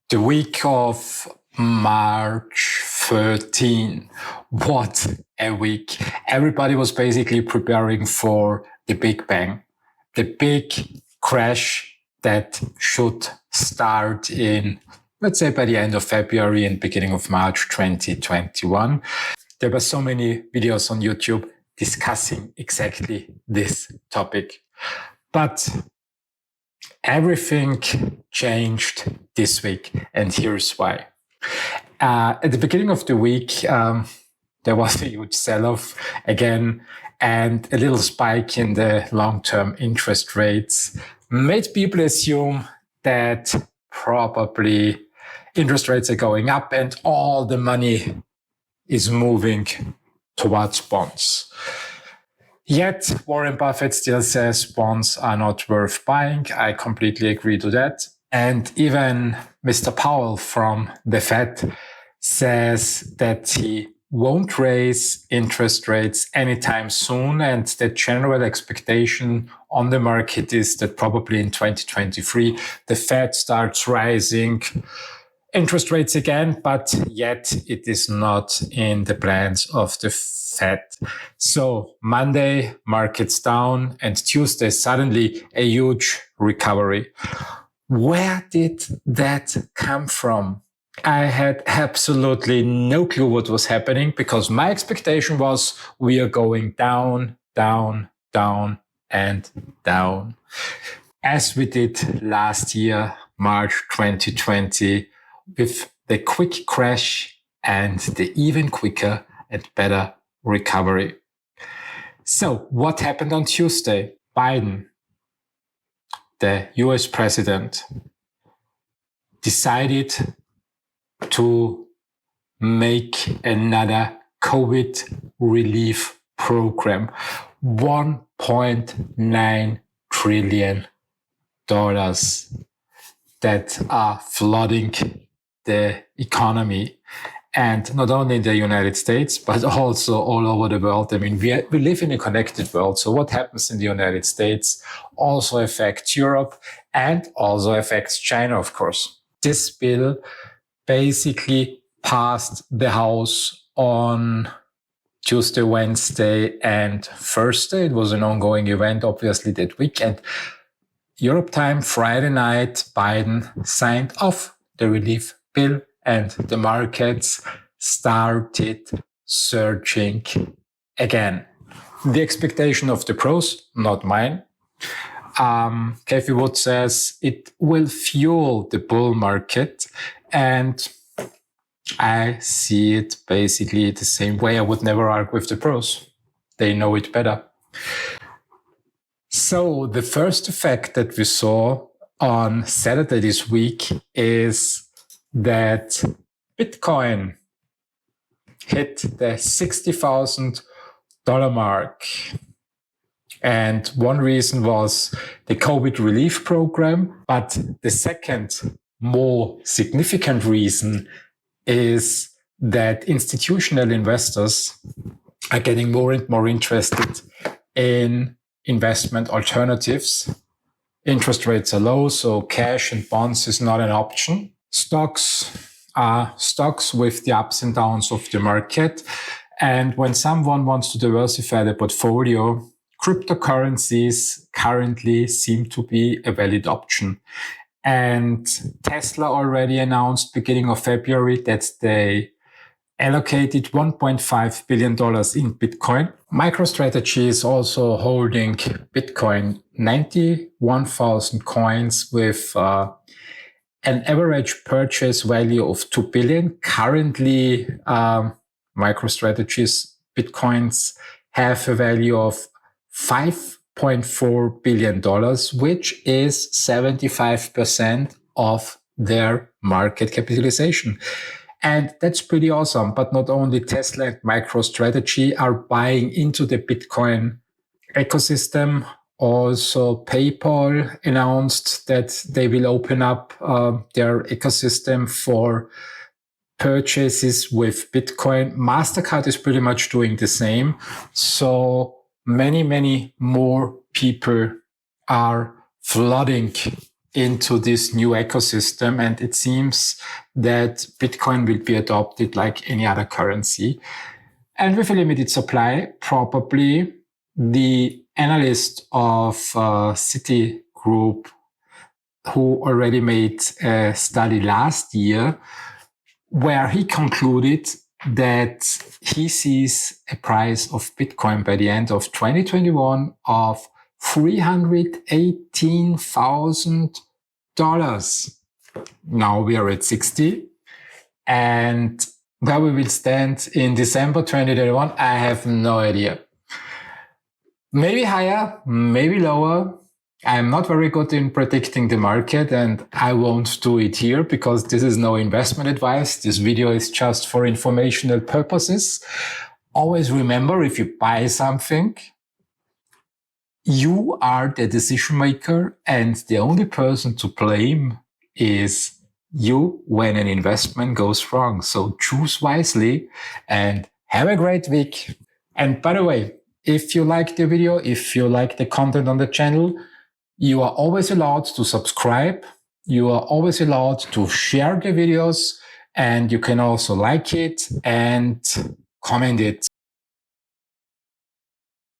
The week of March 13. What a week. Everybody was basically preparing for the Big Bang, the big crash that should start in, let's say, by the end of February and beginning of March 2021. There were so many videos on YouTube discussing exactly this topic. But everything changed this week, and here's why. At the beginning of the week, there was a huge sell-off again, and a little spike in the long-term interest rates made people assume that probably interest rates are going up and all the money is moving towards bonds. Yet, Warren Buffett still says bonds are not worth buying. I completely agree to that. And even Mr. Powell from the Fed says that he won't raise interest rates anytime soon. And the general expectation on the market is that probably in 2023, the Fed starts rising interest rates again, but yet it is not in the plans of the Fed. So Monday, markets down, and Tuesday, suddenly a huge recovery. Where did that come from? I had absolutely no clue what was happening because my expectation was we are going down, down, down, and down. As we did last year, March 2020, with the quick crash and the even quicker and better recovery. So what happened on Tuesday? Biden, the US president, decided to make another COVID relief program. $1.9 trillion that are flooding the economy, and not only in the United States, but also all over the world. I mean, we live in a connected world. So what happens in the United States also affects Europe and also affects China, of course. This bill basically passed the House on Tuesday, Wednesday, and Thursday. It was an ongoing event, obviously, that week. And Europe time, Friday night, Biden signed off the relief bill and the markets started surging again. The expectation of the pros, not mine. Cathie Wood says it will fuel the bull market, and I see it basically the same way. I would never argue with the pros. They know it better. So the first effect that we saw on Saturday this week is that Bitcoin hit the $60,000 mark. And one reason was the COVID relief program. But the second more significant reason is that institutional investors are getting more and more interested in investment alternatives. Interest rates are low, so cash and bonds is not an option. Stocks are stocks with the ups and downs of the market. And when someone wants to diversify their portfolio, cryptocurrencies currently seem to be a valid option. And Tesla already announced beginning of February that they allocated $1.5 billion in Bitcoin. MicroStrategy is also holding Bitcoin, 91,000 coins with an average purchase value of $2 billion. Currently, MicroStrategy's Bitcoins have a value of $5.4 billion, which is 75% of their market capitalization. And that's pretty awesome. But not only Tesla and MicroStrategy are buying into the Bitcoin ecosystem, also PayPal announced that they will open up their ecosystem for purchases with Bitcoin. MasterCard is pretty much doing the same. So many more people are flooding into this new ecosystem, and it seems that Bitcoin will be adopted like any other currency. And with a limited supply, probably the analyst of Citigroup, who already made a study last year, where he concluded that he sees a price of Bitcoin by the end of 2021 of $318,000. Now we are at 60. And where we will stand in December 2021, I have no idea. Maybe higher, maybe lower. I'm not very good in predicting the market, and I won't do it here because this is no investment advice. This video is just for informational purposes. Always remember, if you buy something, you are the decision maker, and the only person to blame is you when an investment goes wrong. So choose wisely and have a great week. And by the way, if you like the video, if you like the content on the channel, you are always allowed to subscribe. You are always allowed to share the videos, and you can also like it and comment it.